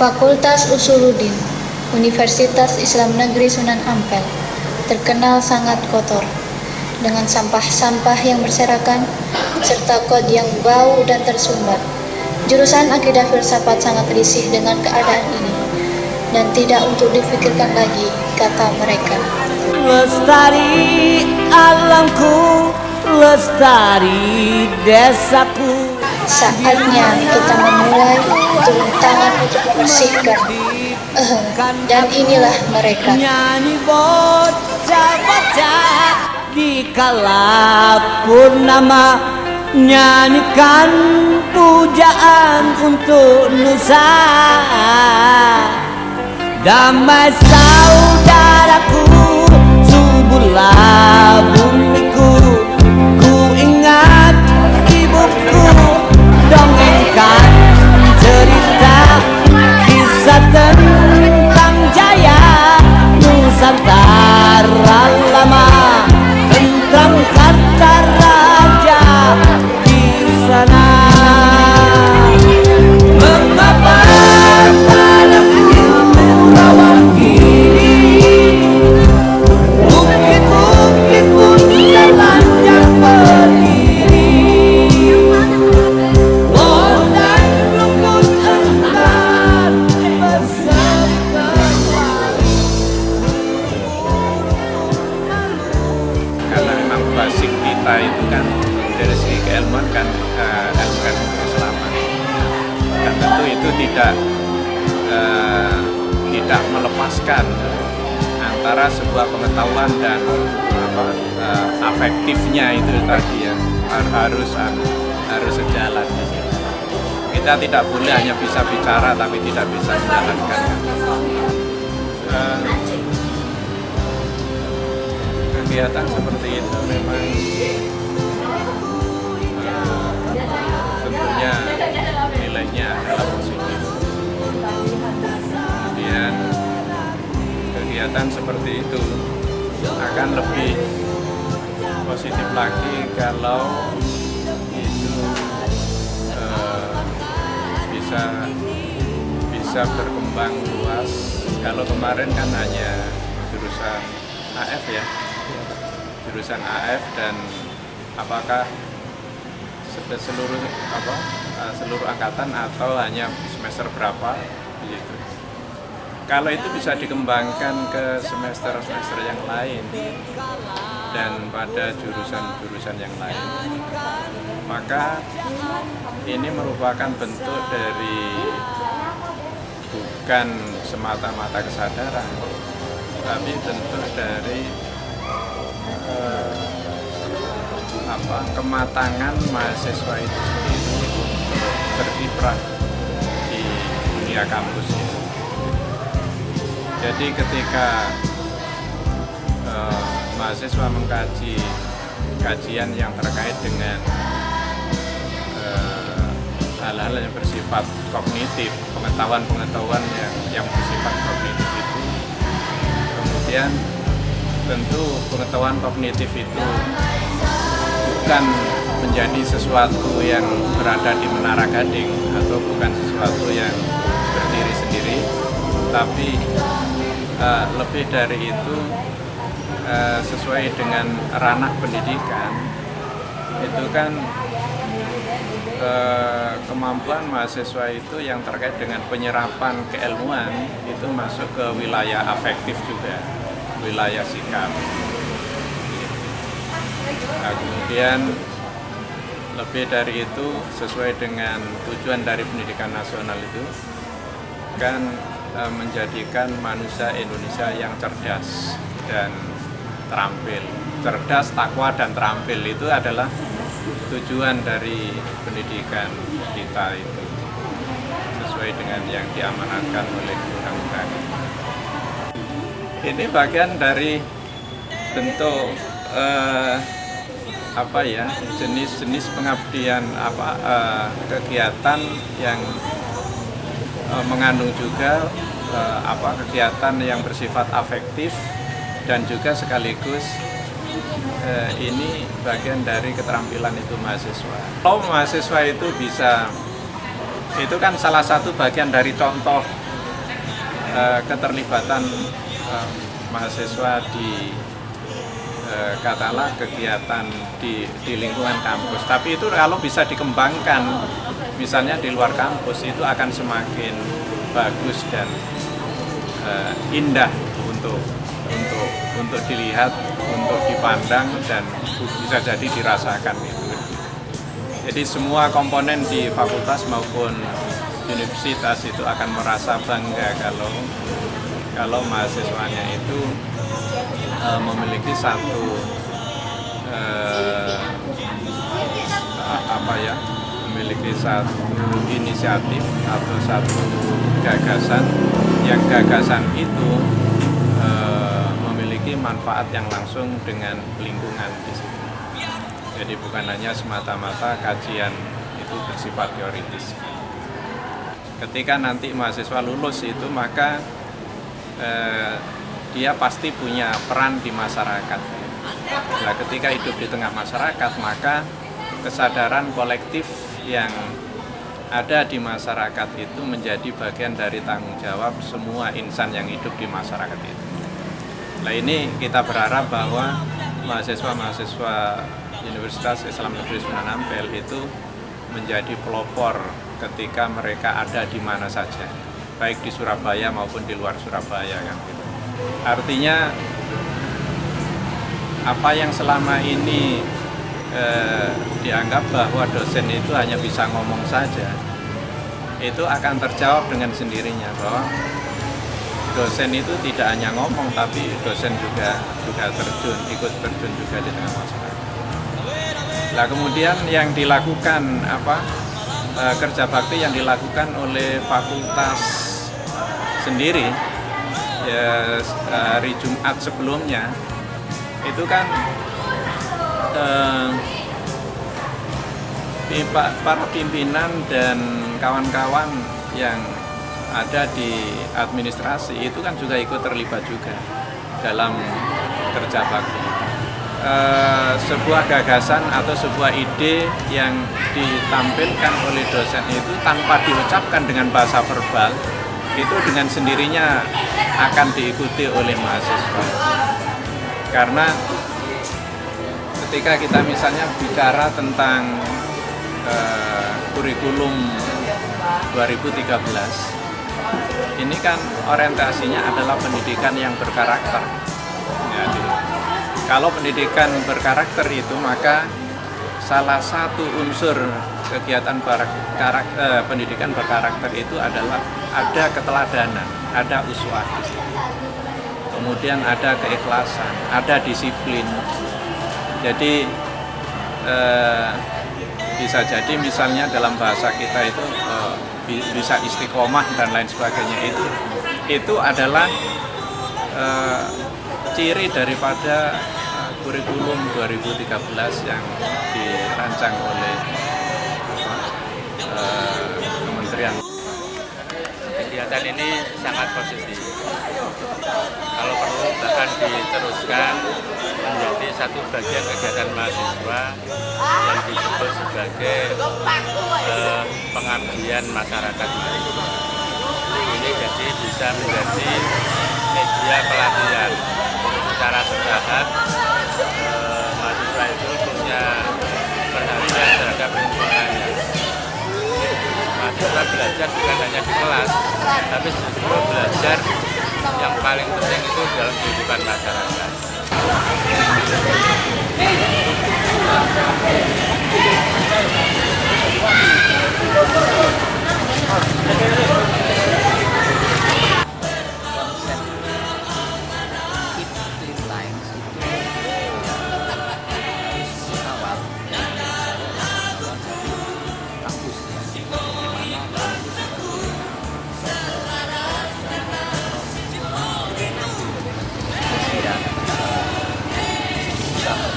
Fakultas Usuluddin, Universitas Islam Negeri Sunan Ampel, terkenal sangat kotor, dengan sampah-sampah yang berserakan, serta kod yang bau dan tersumbat. Jurusan Akidah Filsafat sangat risih dengan keadaan ini, dan tidak untuk dipikirkan lagi, kata mereka. Lestari alamku, lestari desaku. Saatnya kita memulai turun tangan untuk membersihkan. Dan inilah mereka. Nyanyi bocah-bocah di kala purnama, nyanyikan pujaan untuk Nusa. Damai saudaraku, suburlah bumiku. Ku ingat ibuku dongengkan cerita kisah tentang jaya Nusantara lama, tentang kata raja di sana. Mengapa padaku merawat ini? Bukit-bukit pun telanjang berdiri. London rumput enggan berseri kembali. Karena memang basic kita itu kan dari segi keilmuan kan ilmu keislaman, dan tentu itu tidak melepaskan antara sebuah pengetahuan dan afektifnya itu tadi ya, harus sejalan di sini. Kita tidak boleh hanya bisa bicara tapi tidak bisa menjalankan. Kegiatan seperti itu memang tentunya nilainya adalah positif. Kemudian kegiatan seperti itu akan lebih positif lagi kalau itu bisa berkembang luas. Kalau kemarin kan hanya jurusan AF ya, jurusan AF, dan apakah seluruh angkatan atau hanya semester berapa begitu. Kalau itu bisa dikembangkan ke semester-semester yang lain dan pada jurusan-jurusan yang lain, maka ini merupakan bentuk dari bukan semata-mata kesadaran, tapi bentuk dari kematangan mahasiswa itu sendiri untuk berkiprah di dunia kampus itu. Jadi ketika mahasiswa mengkaji kajian yang terkait dengan hal-hal yang bersifat kognitif, pengetahuan yang bersifat kognitif itu, kemudian tentu pengetahuan kognitif itu bukan menjadi sesuatu yang berada di menara gading atau bukan sesuatu yang berdiri sendiri, tapi lebih dari itu sesuai dengan ranah pendidikan itu kan kemampuan mahasiswa itu yang terkait dengan penyerapan keilmuan itu masuk ke wilayah afektif juga, wilayah sikap. Nah, kemudian lebih dari itu sesuai dengan tujuan dari pendidikan nasional itu kan menjadikan manusia Indonesia yang cerdas dan terampil. Cerdas, takwa, dan terampil itu adalah tujuan dari pendidikan kita itu, sesuai dengan yang diamanatkan oleh undang-undang. Ini bagian dari bentuk jenis-jenis pengabdian kegiatan yang mengandung juga kegiatan yang bersifat afektif dan juga sekaligus ini bagian dari keterampilan itu mahasiswa. Kalau mahasiswa itu bisa, itu kan salah satu bagian dari contoh keterlibatan mahasiswa di katakanlah kegiatan di lingkungan kampus. Tapi itu kalau bisa dikembangkan, misalnya di luar kampus, itu akan semakin bagus dan indah untuk dilihat, untuk dipandang, dan bisa jadi dirasakan itu. Jadi semua komponen di fakultas maupun universitas itu akan merasa bangga kalau mahasiswanya itu memiliki satu memiliki satu inisiatif atau satu gagasan yang gagasan itu memiliki manfaat yang langsung dengan lingkungan di situ. Jadi bukan hanya semata-mata kajian itu bersifat teoritis. Ketika nanti mahasiswa lulus itu, maka dia pasti punya peran di masyarakat. Nah, ketika hidup di tengah masyarakat, maka kesadaran kolektif yang ada di masyarakat itu menjadi bagian dari tanggung jawab semua insan yang hidup di masyarakat itu. Nah, ini kita berharap bahwa mahasiswa-mahasiswa Universitas Islam Negeri Sunan Ampel itu menjadi pelopor ketika mereka ada di mana saja, baik di Surabaya maupun di luar Surabaya, kan gitu. Artinya apa yang selama ini dianggap bahwa dosen itu hanya bisa ngomong saja, itu akan terjawab dengan sendirinya bahwa dosen itu tidak hanya ngomong, tapi dosen juga ikut terjun juga di tengah masyarakat. Nah, kemudian yang dilakukan kerja bakti yang dilakukan oleh fakultas sendiri ya, hari Jumat sebelumnya itu kan para pimpinan dan kawan-kawan yang ada di administrasi itu kan juga ikut terlibat juga dalam kerja bakti. Sebuah gagasan atau sebuah ide yang ditampilkan oleh dosen itu tanpa diucapkan dengan bahasa verbal, itu dengan sendirinya akan diikuti oleh mahasiswa. Karena ketika kita misalnya bicara tentang kurikulum 2013, ini kan orientasinya adalah pendidikan yang berkarakter. Kalau pendidikan berkarakter itu, maka salah satu unsur kegiatan pendidikan berkarakter itu adalah ada keteladanan, ada uswah, kemudian ada keikhlasan, ada disiplin. Jadi bisa jadi misalnya dalam bahasa kita itu bisa istiqomah dan lain sebagainya, itu adalah ciri daripada kurikulum 2013 yang dirancang oleh Kementerian. Kegiatan ini sangat positif. Kalau perlu bahkan diteruskan menjadi satu bagian kegiatan mahasiswa yang disebut sebagai pengabdian masyarakat. Ini jadi bisa menjadi media pelatihan secara bertahap. Mahasiswa itu punya perhatian terhadap lingkungannya. Mahasiswa belajar bukan hanya di kelas, tapi justru belajar yang paling penting itu dalam kehidupan masyarakat.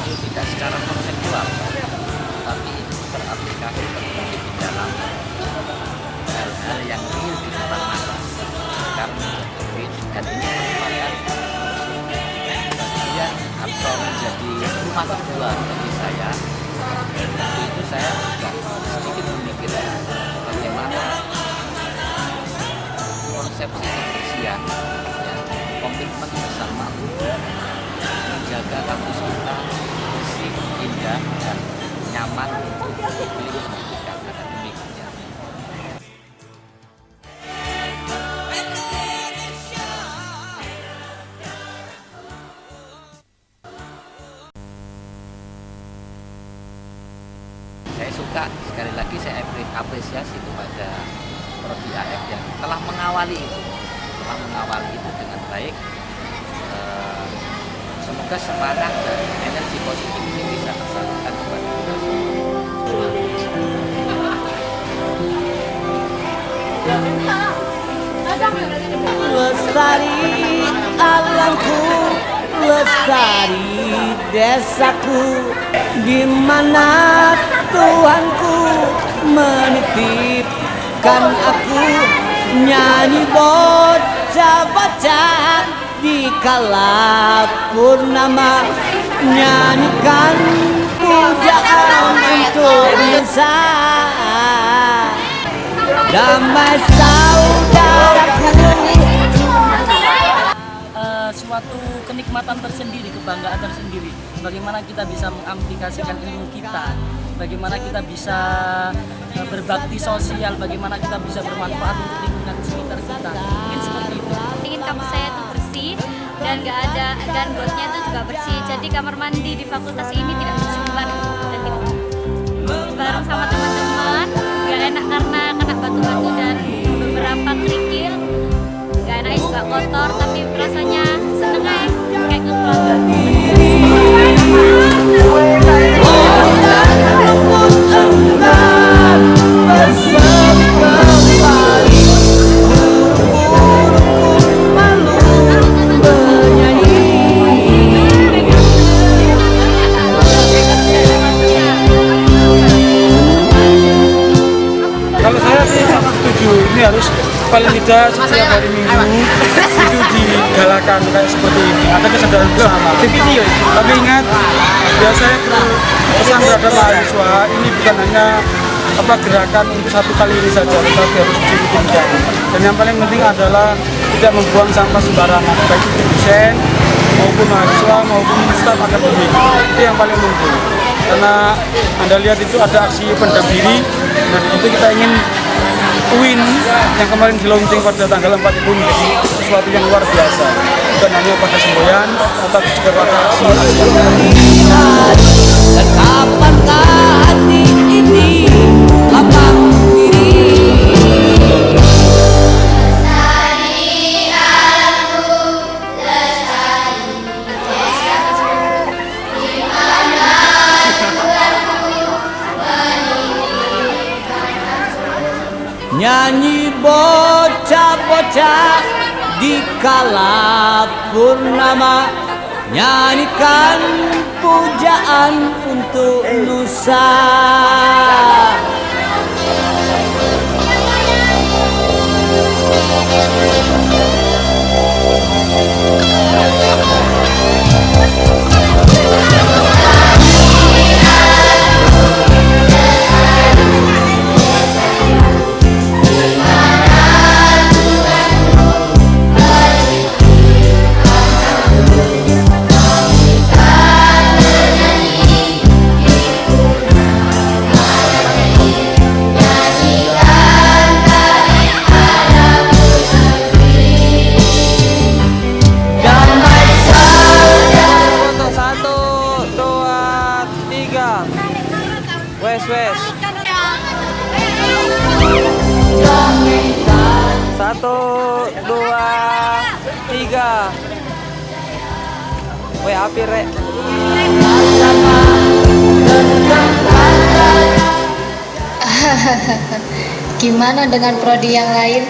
Tidak secara konseptual, tapi itu teraplikasi terwujud di dalam hal-hal yang real di depan mata. Karena dan ini merupakan bagian atau menjadi rumah kedua bagi saya. Waktu itu saya juga sedikit memikirkan bagaimana konsep konsepsi kebersihan, ya, komitmen bersama untuk menjaga kampus kita bersih, indah, dan nyaman untuk iklim pendidikan akademiknya. Saya suka, sekali lagi saya apresiasi kepada Prodi AF yang telah mengawali itu dengan baik. Semoga semangat dan energi positif ini bisa tersalurkan kepada kita semua. Lestari alamku, lestari desaku, di mana Tuhanku menitipkan aku, nyanyi bocah-bocah di kala purnama, nyanyikan pujaan untuk Nusa. Damai saudaraku. Suatu kenikmatan tersendiri, kebanggaan tersendiri. Bagaimana kita bisa mengaplikasikan ilmu kita, bagaimana kita bisa berbakti sosial, bagaimana kita bisa bermanfaat untuk lingkungan sekitar kita. Mungkin seperti itu. Ingin kampus saya itu bersih dan gotnya itu juga bersih. Jadi kamar mandi di fakultas ini tidak bersumber dan tidak bareng sama teman-teman. Gak enak karena kena batu-batu dan beberapa kerikil. Gak enak juga kotor, tapi rasanya seneng aja kayak keluarga. Kalau saya sih sangat setuju, ini harus paling tidak setiap hari Minggu itu digalakan kayak seperti ini, ada kesadaran bersama. Tapi ingat, biasanya pesan terhadap mahasiswa ini bukan hanya gerakan untuk satu kali ini saja, tetapi harus dirutinkan. Dan yang paling penting adalah tidak membuang sampah sembarangan, baik itu dosen maupun mahasiswa maupun staf akademik. Itu yang paling penting. Karena Anda lihat itu ada aksi pendam diri, dan itu kita ingin UIN yang kemarin di launching pada tanggal 4 itu menjadi sesuatu yang luar biasa, bukan hanya pada semboyan, tetapi juga pada aksi. Dan kapankah hati ini lapang diri? Nyanyi bocah-bocah di kala purnama, nyanyikan pujaan untuk Nusa. Wes. 1, 2, 3. Weh api rek. Gimana dengan prodi yang lain?